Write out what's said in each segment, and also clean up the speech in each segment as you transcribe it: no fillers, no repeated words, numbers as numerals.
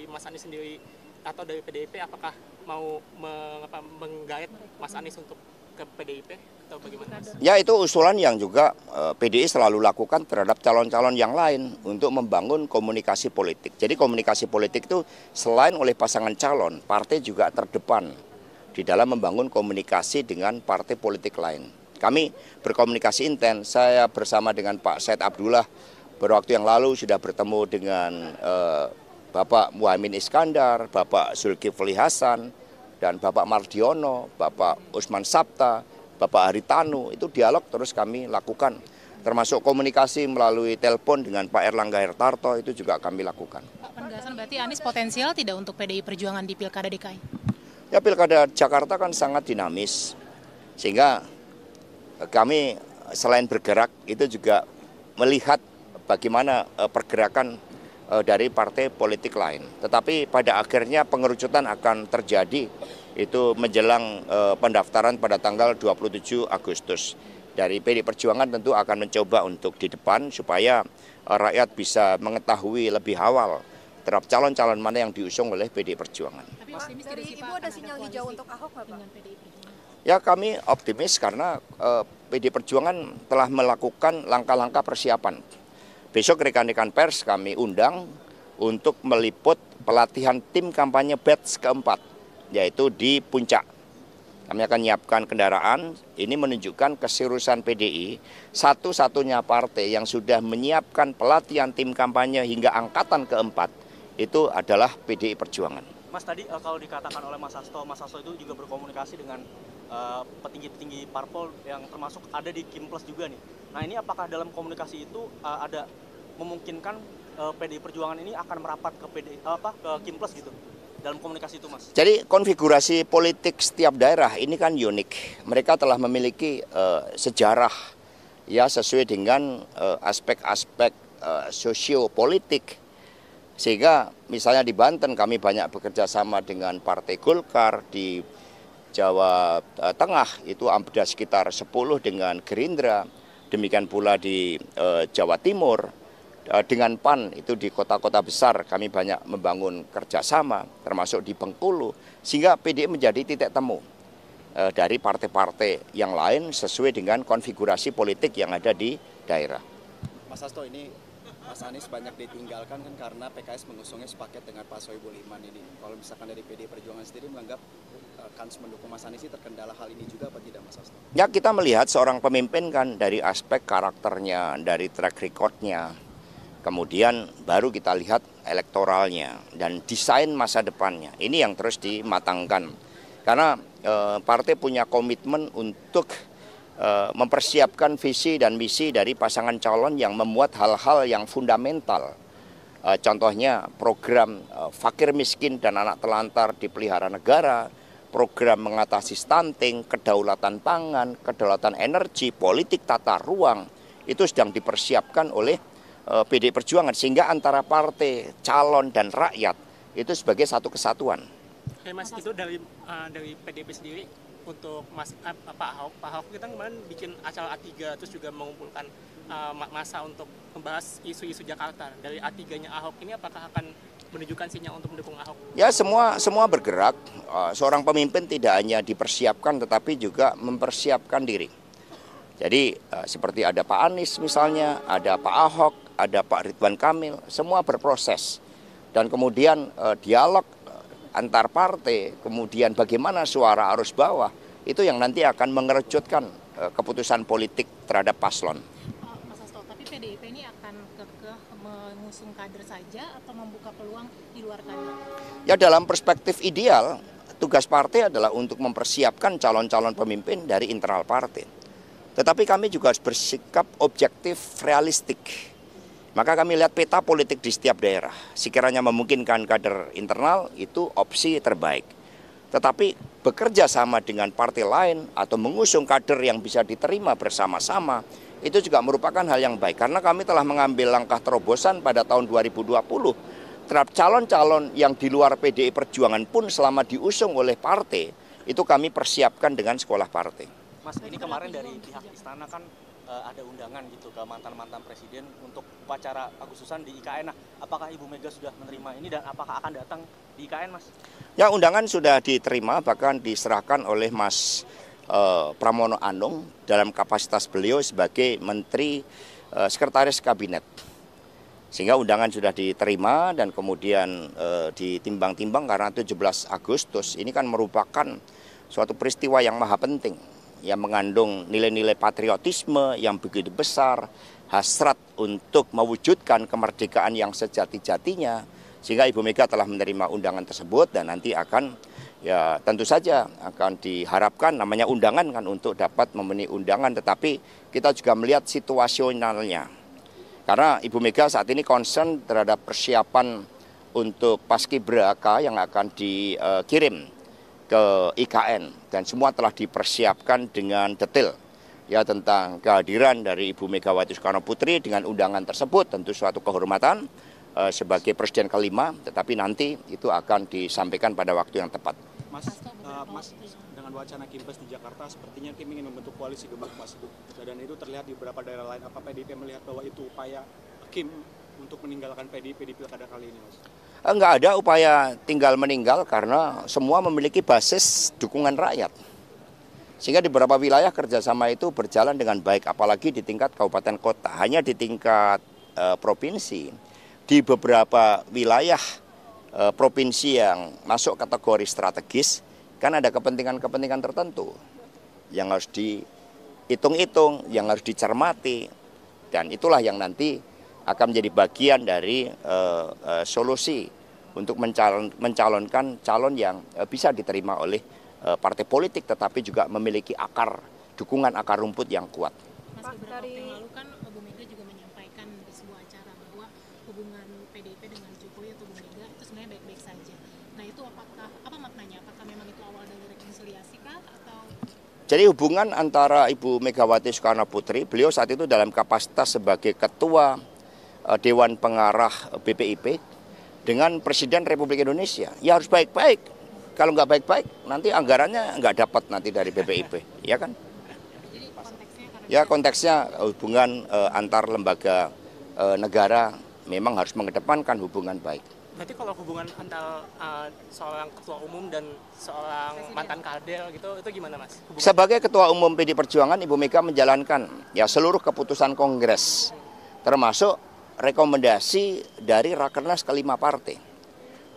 Mas Anies sendiri atau dari PDIP, apakah mau menggait Mas Anies untuk ke PDIP atau bagaimana, Mas? Ya, itu usulan yang juga PDI selalu lakukan terhadap calon-calon yang lain untuk membangun komunikasi politik. Jadi komunikasi politik itu selain oleh pasangan calon, partai juga terdepan di dalam membangun komunikasi dengan partai politik lain. Kami berkomunikasi intens. Saya bersama dengan Pak Said Abdullah beberapa waktu yang lalu sudah bertemu dengan Bapak Muhaimin Iskandar, Bapak Zulkifli Hasan, dan Bapak Mardiono, Bapak Usman Sabta, Bapak Haritanu. Itu dialog terus kami lakukan. Termasuk komunikasi melalui telepon dengan Pak Erlangga Hartarto, itu juga kami lakukan. Pak, penegasan berarti Anies potensial tidak untuk PDI Perjuangan di Pilkada DKI? Ya, Pilkada Jakarta kan sangat dinamis, sehingga kami selain bergerak itu juga melihat bagaimana pergerakan dari partai politik lain. Tetapi pada akhirnya pengerucutan akan terjadi itu menjelang pendaftaran pada tanggal 27 Agustus. Dari PDI Perjuangan tentu akan mencoba untuk di depan supaya rakyat bisa mengetahui lebih awal terhadap calon-calon mana yang diusung oleh PDI Perjuangan. Tapi dari Ibu ada sinyal hijau untuk Ahok nggak, Pak? Ya, kami optimis karena PDI Perjuangan telah melakukan langkah-langkah persiapan. Besok rekan-rekan pers kami undang untuk meliput pelatihan tim kampanye batch keempat, yaitu di Puncak. Kami akan menyiapkan kendaraan, ini menunjukkan keseriusan PDI, satu-satunya partai yang sudah menyiapkan pelatihan tim kampanye hingga angkatan keempat, itu adalah PDI Perjuangan. Mas, tadi kalau dikatakan oleh Mas Hasto itu juga berkomunikasi dengan petinggi-petinggi parpol yang termasuk ada di Kimples juga nih. Nah, ini apakah dalam komunikasi itu ada memungkinkan PDI Perjuangan ini akan merapat ke ke Kimples gitu dalam komunikasi itu, Mas? Jadi konfigurasi politik setiap daerah ini kan unik. Mereka telah memiliki sejarah ya sesuai dengan aspek-aspek sosiopolitik. Sehingga misalnya di Banten kami banyak bekerja sama dengan Partai Golkar, di Jawa Tengah itu ada sekitar 10 dengan Gerindra, demikian pula di Jawa Timur dengan PAN itu di kota-kota besar kami banyak membangun kerjasama termasuk di Bengkulu, sehingga PDI menjadi titik temu dari partai-partai yang lain sesuai dengan konfigurasi politik yang ada di daerah. Mas Hasto, ini Mas Anies banyak ditinggalkan kan karena PKS mengusungnya sepaket dengan Pak Sohibul Iman ini. Kalau misalkan dari PDI Perjuangan sendiri menganggap kans mendukung Mas Anies ini terkendala hal ini juga apa tidak, Mas Hasto? Ya, kita melihat seorang pemimpin kan dari aspek karakternya, dari track recordnya, kemudian baru kita lihat elektoralnya dan desain masa depannya. Ini yang terus dimatangkan. Karena partai punya komitmen untuk mempersiapkan visi dan misi dari pasangan calon yang memuat hal-hal yang fundamental. Contohnya program fakir miskin dan anak telantar dipelihara negara, program mengatasi stunting, kedaulatan pangan, kedaulatan energi, politik tata ruang, itu sedang dipersiapkan oleh PDI Perjuangan, sehingga antara partai, calon, dan rakyat itu sebagai satu kesatuan. Oke, Mas, itu dari PDIP sendiri untuk Pak Ahok kita kemarin bikin acara A3 terus juga mengumpulkan massa untuk membahas isu-isu Jakarta. Dari A3-nya Ahok ini apakah akan menunjukkan sinyal untuk mendukung Ahok? Ya, semua bergerak. Seorang pemimpin tidak hanya dipersiapkan tetapi juga mempersiapkan diri. Jadi seperti ada Pak Anies misalnya, ada Pak Ahok, ada Pak Ridwan Kamil, semua berproses. Dan kemudian dialog antar partai, kemudian bagaimana suara arus bawah, itu yang nanti akan mengerucutkan keputusan politik terhadap paslon. Mas Hasto, tapi PDIP ini akan kekeh mengusung kader saja atau membuka peluang di luar kader? Ya, dalam perspektif ideal, tugas partai adalah untuk mempersiapkan calon-calon pemimpin dari internal partai. Tetapi kami juga harus bersikap objektif, realistik. Maka kami lihat peta politik di setiap daerah. Sekiranya memungkinkan kader internal, itu opsi terbaik. Tetapi bekerja sama dengan partai lain atau mengusung kader yang bisa diterima bersama-sama, itu juga merupakan hal yang baik. Karena kami telah mengambil langkah terobosan pada tahun 2020 terhadap calon-calon yang di luar PDI Perjuangan pun selama diusung oleh partai, itu kami persiapkan dengan sekolah partai. Mas, ini kemarin dari pihak istana kan ada undangan gitu ke mantan-mantan presiden untuk upacara Agustusan di IKN. Nah, apakah Ibu Mega sudah menerima ini dan apakah akan datang di IKN, Mas? Ya, undangan sudah diterima, bahkan diserahkan oleh Mas Pramono Anung dalam kapasitas beliau sebagai Menteri Sekretaris Kabinet. Sehingga undangan sudah diterima dan kemudian ditimbang-timbang karena 17 Agustus ini kan merupakan suatu peristiwa yang maha penting, yang mengandung nilai-nilai patriotisme yang begitu besar, hasrat untuk mewujudkan kemerdekaan yang sejati-jatinya, sehingga Ibu Mega telah menerima undangan tersebut dan nanti akan, ya tentu saja akan diharapkan namanya undangan kan untuk dapat memenuhi undangan, tetapi kita juga melihat situasionalnya. Karena Ibu Mega saat ini concern terhadap persiapan untuk Paskibraka yang akan dikirim ke IKN dan semua telah dipersiapkan dengan detail ya tentang kehadiran dari Ibu Megawati Soekarno Putri dengan undangan tersebut tentu suatu kehormatan sebagai presiden kelima, tetapi nanti itu akan disampaikan pada waktu yang tepat. Mas, dengan wacana Kimpres di Jakarta sepertinya Kim ingin membentuk koalisi gemuk, Mas, dan itu terlihat di beberapa daerah lain. Apa PDIP melihat bahwa itu upaya Kim untuk meninggalkan PDIP di pilkada kali ini, Mas? Enggak ada upaya tinggal meninggal karena semua memiliki basis dukungan rakyat. Sehingga di beberapa wilayah kerjasama itu berjalan dengan baik, apalagi di tingkat kabupaten kota. Hanya di tingkat provinsi, di beberapa wilayah provinsi yang masuk kategori strategis, kan ada kepentingan-kepentingan tertentu yang harus dihitung-hitung, yang harus dicermati. Dan itulah yang nanti akan menjadi bagian dari solusi untuk mencalonkan calon yang bisa diterima oleh partai politik tetapi juga memiliki dukungan akar rumput yang kuat. Mas, beberapa waktu yang lalu kan Bu Mega juga menyampaikan di sebuah acara bahwa hubungan PDIP dengan Jokowi atau Bu Mega itu sebenarnya baik-baik saja. Nah, itu apa maknanya? Apakah memang itu awal dari rekonsiliasi kah atau? Jadi hubungan antara Ibu Megawati Soekarno Putri, beliau saat itu dalam kapasitas sebagai ketua Dewan Pengarah BPIP dengan Presiden Republik Indonesia, ya harus baik-baik. Kalau nggak baik-baik, nanti anggarannya nggak dapat nanti dari BPIP, ya kan? Jadi konteksnya Ya konteksnya hubungan antar lembaga negara memang harus mengedepankan hubungan baik. Berarti kalau hubungan antara seorang ketua umum dan seorang mantan kadel gitu, itu gimana, Mas? Sebagai ketua umum PD Perjuangan, Ibu Mega menjalankan ya seluruh keputusan Kongres, termasuk rekomendasi dari Rakernas kelima partai.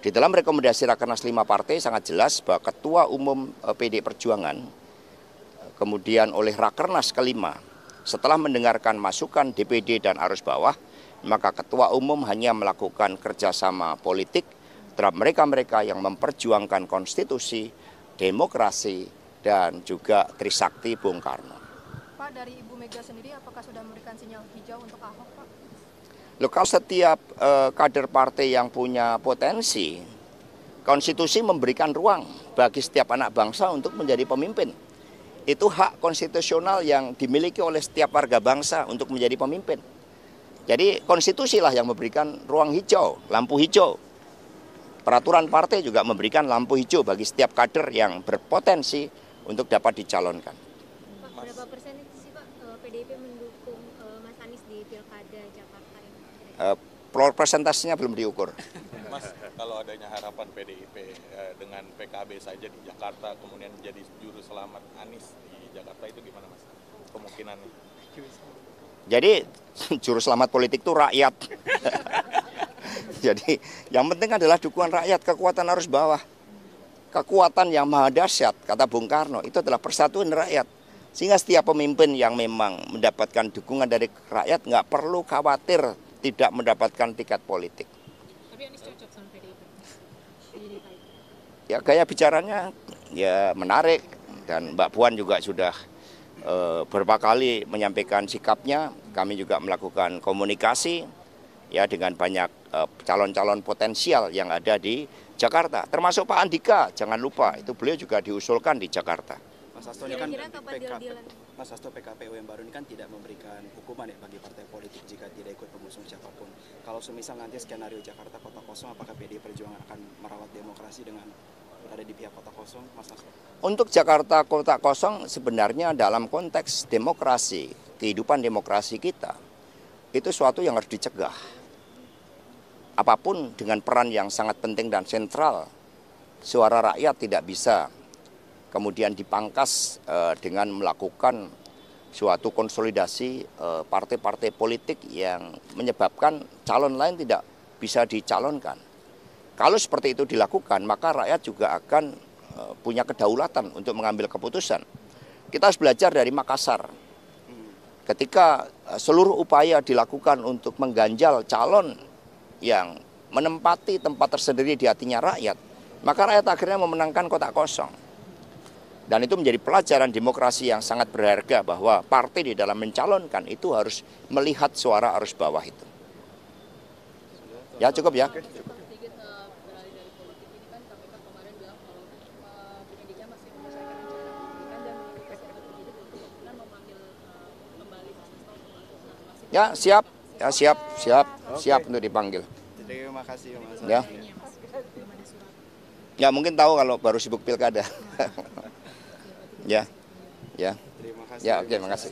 Di dalam rekomendasi Rakernas 5 partai sangat jelas bahwa Ketua Umum PD Perjuangan kemudian oleh Rakernas kelima setelah mendengarkan masukan DPD dan arus bawah, maka Ketua Umum hanya melakukan kerjasama politik terhadap mereka-mereka yang memperjuangkan konstitusi, demokrasi, dan juga Trisakti Bung Karno. Pak, dari Ibu Mega sendiri apakah sudah memberikan sinyal hijau untuk Ahok, Pak? Loh, kalau setiap kader partai yang punya potensi, konstitusi memberikan ruang bagi setiap anak bangsa untuk menjadi pemimpin. Itu hak konstitusional yang dimiliki oleh setiap warga bangsa untuk menjadi pemimpin. Jadi konstitusi lah yang memberikan ruang hijau, lampu hijau. Peraturan partai juga memberikan lampu hijau bagi setiap kader yang berpotensi untuk dapat dicalonkan. Pak, berapa persen itu sih Pak PDIP mendukung Mas Anies di Pilkada Jakarta ini? Persentasenya belum diukur. Mas, kalau adanya harapan PDIP dengan PKB saja di Jakarta, kemudian jadi juru selamat Anies di Jakarta, itu gimana, Mas? Kemungkinannya? Jadi juru selamat politik itu rakyat. Jadi yang penting adalah dukungan rakyat, kekuatan arus bawah. Kekuatan yang maha dahsyat, kata Bung Karno, itu adalah persatuan rakyat. Sehingga setiap pemimpin yang memang mendapatkan dukungan dari rakyat nggak perlu khawatir tidak mendapatkan tiket politik. Tapi Anies cocok sama PDIP. Ya gaya bicaranya ya menarik dan Mbak Puan juga sudah beberapa kali menyampaikan sikapnya. Kami juga melakukan komunikasi ya dengan banyak calon-calon potensial yang ada di Jakarta. Termasuk Pak Andika, jangan lupa itu beliau juga diusulkan di Jakarta. Mas Hasto ini kan Kira-kira kapan deal-dealan? Mas Hasto PKPU yang baru ini kan tidak memberikan hukuman ya bagi partai politik jika tidak ikut mengusung siapapun. Kalau semisal nanti skenario Jakarta kota kosong, apakah PDI Perjuangan akan merawat demokrasi dengan berada di pihak kota kosong, Mas Hasto? Untuk Jakarta kota kosong sebenarnya dalam konteks demokrasi kehidupan demokrasi kita, itu suatu yang harus dicegah. Apapun dengan peran yang sangat penting dan sentral, suara rakyat tidak bisa kemudian dipangkas dengan melakukan suatu konsolidasi partai-partai politik yang menyebabkan calon lain tidak bisa dicalonkan. Kalau seperti itu dilakukan, maka rakyat juga akan punya kedaulatan untuk mengambil keputusan. Kita harus belajar dari Makassar. Ketika seluruh upaya dilakukan untuk mengganjal calon yang menempati tempat tersendiri di hatinya rakyat, maka rakyat akhirnya memenangkan kotak kosong. Dan itu menjadi pelajaran demokrasi yang sangat berharga bahwa partai di dalam mencalonkan itu harus melihat suara arus bawah itu. Ya cukup ya. Ya siap, ya siap untuk dipanggil. Terima kasih Mas. Ya. Ya mungkin tahu kalau baru sibuk pilkada. Ya. Terima kasih. Ya, oke, makasih.